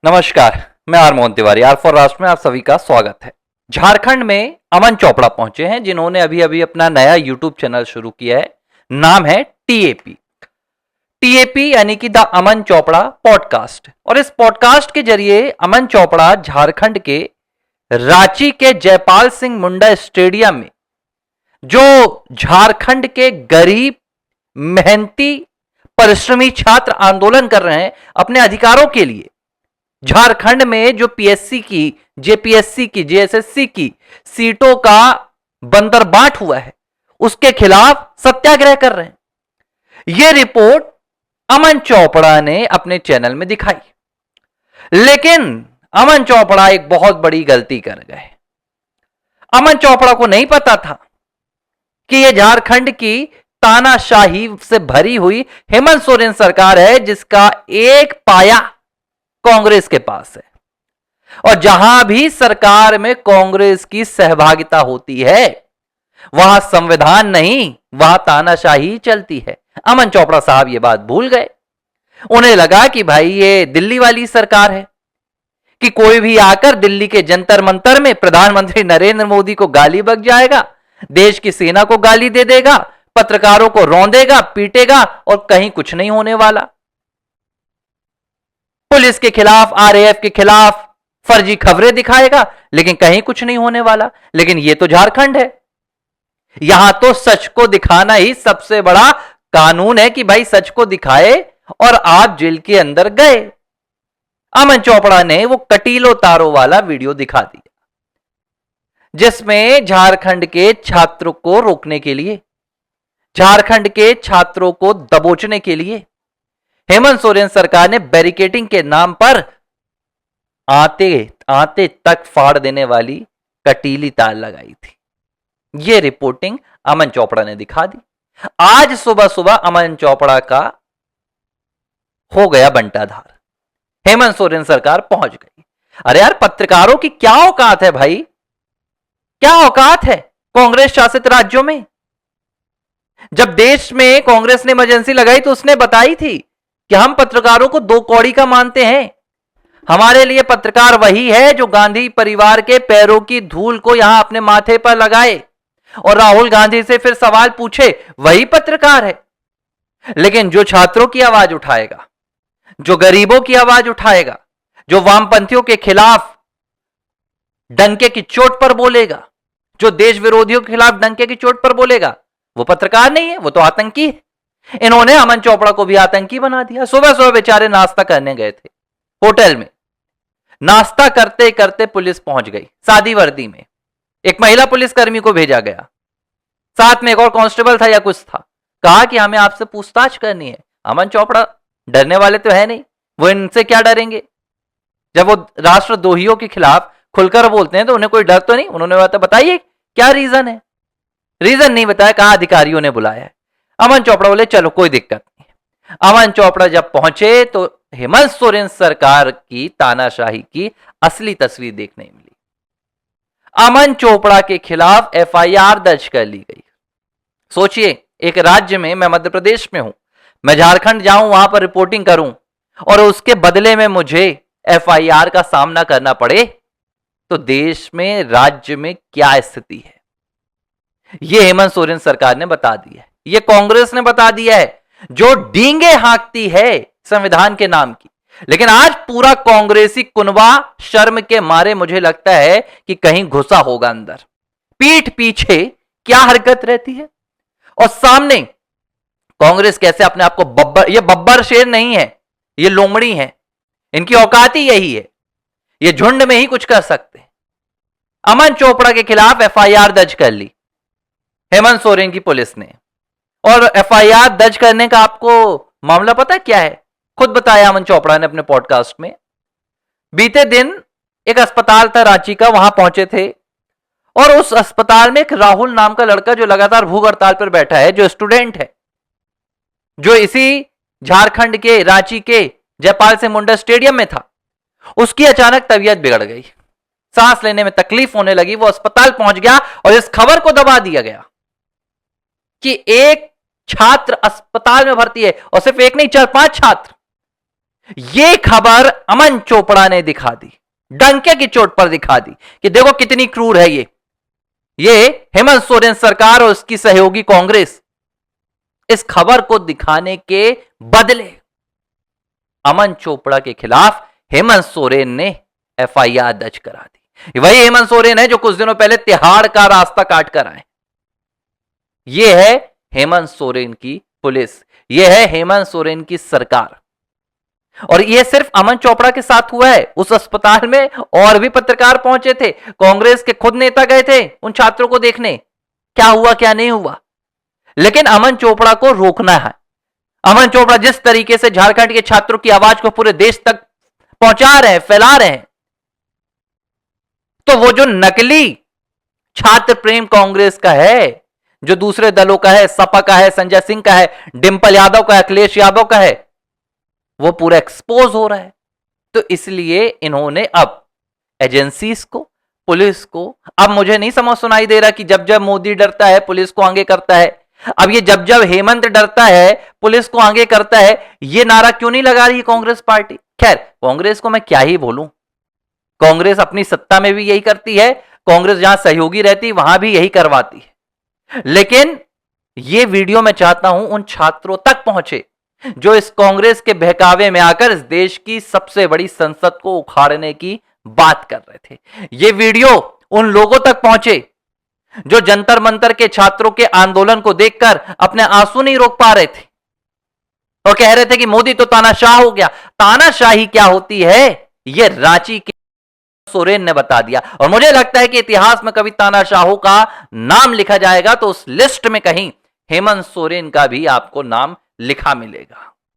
नमस्कार, मैं R Mohan Tiwari R for Rashtra में आप सभी का स्वागत है। झारखंड में अमन चोपड़ा पहुंचे हैं जिन्होंने अभी अभी अपना नया यूट्यूब चैनल शुरू किया है। नाम है टीएपी। टीएपी यानी कि द अमन चोपड़ा पॉडकास्ट। और इस पॉडकास्ट के जरिए अमन चोपड़ा झारखंड के रांची के जयपाल सिंह मुंडा स्टेडियम में जो झारखंड के गरीब मेहनती परिश्रमी छात्र आंदोलन कर रहे हैं अपने अधिकारों के लिए, झारखंड में जो पीएससी की, जेपीएससी की, जेएसएससी की सीटों का बंदरबाट हुआ है उसके खिलाफ सत्याग्रह कर रहे हैं। यह रिपोर्ट अमन चोपड़ा ने अपने चैनल में दिखाई, लेकिन अमन चोपड़ा एक बहुत बड़ी गलती कर गए। अमन चोपड़ा को नहीं पता था कि यह झारखंड की तानाशाही से भरी हुई हेमंत सोरेन सरकार है जिसका एक पाया कांग्रेस के पास है। और जहां भी सरकार में कांग्रेस की सहभागिता होती है वहां संविधान नहीं, वहां तानाशाही चलती है। अमन चोपड़ा साहब ये बात भूल गए। उन्हें लगा कि भाई ये दिल्ली वाली सरकार है कि कोई भी आकर दिल्ली के जंतर मंतर में प्रधानमंत्री नरेंद्र मोदी को गाली बक जाएगा, देश की सेना को गाली दे देगा, पत्रकारों को रौंदेगा, पीटेगा और कहीं कुछ नहीं होने वाला। पुलिस के खिलाफ, आरएएफ के खिलाफ फर्जी खबरें दिखाएगा, लेकिन कहीं कुछ नहीं होने वाला। लेकिन यह तो झारखंड है, यहां तो सच को दिखाना ही सबसे बड़ा कानून है कि भाई सच को दिखाए और आप जेल के अंदर गए। अमन चोपड़ा ने वो कटीलो तारों वाला वीडियो दिखा दिया जिसमें झारखंड के छात्रों को रोकने के लिए, झारखंड के छात्रों को दबोचने के लिए हेमंत सोरेन सरकार ने बैरिकेडिंग के नाम पर आते आते तक फाड़ देने वाली कटीली तार लगाई थी। यह रिपोर्टिंग अमन चोपड़ा ने दिखा दी। आज सुबह सुबह अमन चोपड़ा का हो गया बंटाधार, हेमंत सोरेन सरकार पहुंच गई। अरे यार, पत्रकारों की क्या औकात है भाई, क्या औकात है कांग्रेस शासित राज्यों में। जब देश में कांग्रेस ने इमरजेंसी लगाई तो उसने बताई थी कि हम पत्रकारों को दो कौड़ी का मानते हैं। हमारे लिए पत्रकार वही है जो गांधी परिवार के पैरों की धूल को यहां अपने माथे पर लगाए और राहुल गांधी से फिर सवाल पूछे, वही पत्रकार है। लेकिन जो छात्रों की आवाज उठाएगा, जो गरीबों की आवाज उठाएगा, जो वामपंथियों के खिलाफ डंके की चोट पर बोलेगा, जो देश विरोधियों के खिलाफ डंके की चोट पर बोलेगा, वो पत्रकार नहीं है, वो तो आतंकी है। इन्होंने अमन चोपड़ा को भी आतंकी बना दिया। सुबह सुबह बेचारे नाश्ता करने गए थे होटल में, नाश्ता करते करते पुलिस पहुंच गई सादी वर्दी में। एक महिला पुलिसकर्मी को भेजा गया, साथ में एक और कांस्टेबल था या कुछ था। कहा कि हमें आपसे पूछताछ करनी है। अमन चोपड़ा डरने वाले तो है नहीं, वो इनसे क्या डरेंगे। जब वो राष्ट्रद्रोहियों के खिलाफ खुलकर बोलते हैं तो उन्हें कोई डर तो नहीं। उन्होंने बताइए क्या रीजन है। रीजन नहीं बताया, कहा अधिकारियों ने बुलाया है। अमन चोपड़ा बोले चलो कोई दिक्कत नहीं है। अमन चोपड़ा जब पहुंचे तो हेमंत सोरेन सरकार की तानाशाही की असली तस्वीर देखने मिली। अमन चोपड़ा के खिलाफ एफआईआर दर्ज कर ली गई। सोचिए, एक राज्य में, मैं मध्य प्रदेश में हूं, मैं झारखंड जाऊं, वहां पर रिपोर्टिंग करूं और उसके बदले में मुझे एफआईआर का सामना करना पड़े, तो देश में, राज्य में क्या स्थिति है यह हेमंत सोरेन सरकार ने बता दी है। यह कांग्रेस ने बता दिया है जो डींगे हाँकती है संविधान के नाम की। लेकिन आज पूरा कांग्रेसी कुनबा शर्म के मारे मुझे लगता है कि कहीं घुसा होगा अंदर। पीठ पीछे क्या हरकत रहती है और सामने कांग्रेस कैसे अपने आप को बब्बर, ये बब्बर शेर नहीं है, ये लोमड़ी है, इनकी औकात ही यही है, ये झुंड में ही कुछ कर सकते हैं। अमन चोपड़ा के खिलाफ एफआईआर दर्ज कर ली हेमंत सोरेन की पुलिस ने। और एफआईआर दर्ज करने का आपको मामला पता क्या है? खुद बताया अमन चोपड़ा ने अपने पॉडकास्ट में। बीते दिन एक अस्पताल था रांची का, वहां पहुंचे थे और उस अस्पताल में एक राहुल नाम का लड़का जो लगातार भूख हड़ताल पर बैठा है, जो स्टूडेंट है, जो इसी झारखंड के रांची के जयपाल सिंह मुंडा स्टेडियम में था, उसकी अचानक तबीयत बिगड़ गई, सांस लेने में तकलीफ होने लगी। वो अस्पताल पहुंच गया और इस खबर को दबा दिया गया कि एक छात्र अस्पताल में भर्ती है, और सिर्फ एक नहीं, 4-5 छात्र। यह खबर अमन चोपड़ा ने दिखा दी, डंके की चोट पर दिखा दी कि देखो कितनी क्रूर है ये हेमंत सोरेन सरकार और उसकी सहयोगी कांग्रेस। इस खबर को दिखाने के बदले अमन चोपड़ा के खिलाफ हेमंत सोरेन ने एफआईआर दर्ज करा दी। वही हेमंत सोरेन है जो कुछ दिनों पहले तिहाड़ का रास्ता काट कर आए। यह है हेमंत सोरेन की पुलिस, यह है हेमंत सोरेन की सरकार। और यह सिर्फ अमन चोपड़ा के साथ हुआ है, उस अस्पताल में और भी पत्रकार पहुंचे थे, कांग्रेस के खुद नेता गए थे उन छात्रों को देखने, क्या हुआ क्या नहीं हुआ। लेकिन अमन चोपड़ा को रोकना है। अमन चोपड़ा जिस तरीके से झारखंड के छात्रों की आवाज को पूरे देश तक पहुंचा रहे हैं, फैला रहे हैं, तो वो जो नकली छात्र प्रेम कांग्रेस का है, जो दूसरे दलों का है, सपा का है, संजय सिंह का है, डिंपल यादव का है, अखिलेश यादव का है, वो पूरा एक्सपोज हो रहा है। तो इसलिए इन्होंने अब एजेंसीज को, पुलिस को, अब मुझे नहीं समझ सुनाई दे रहा कि जब जब मोदी डरता है पुलिस को आगे करता है, अब ये जब जब हेमंत डरता है पुलिस को आगे करता है, ये नारा क्यों नहीं लगा रही कांग्रेस पार्टी। खैर, कांग्रेस को मैं क्या ही बोलूं, कांग्रेस अपनी सत्ता में भी यही करती है, कांग्रेस जहां सहयोगी रहती वहां भी यही करवाती है। लेकिन यह वीडियो मैं चाहता हूं उन छात्रों तक पहुंचे जो इस कांग्रेस के बहकावे में आकर इस देश की सबसे बड़ी संसद को उखाड़ने की बात कर रहे थे। यह वीडियो उन लोगों तक पहुंचे जो जंतर मंतर के छात्रों के आंदोलन को देखकर अपने आंसू नहीं रोक पा रहे थे और कह रहे थे कि मोदी तो तानाशाह हो गया। तानाशाही क्या होती है यह रांची के सोरेन ने बता दिया। और मुझे लगता है कि इतिहास में कभी तानाशाहों का नाम लिखा जाएगा तो उस लिस्ट में कहीं हेमंत सोरेन का भी आपको नाम लिखा मिलेगा।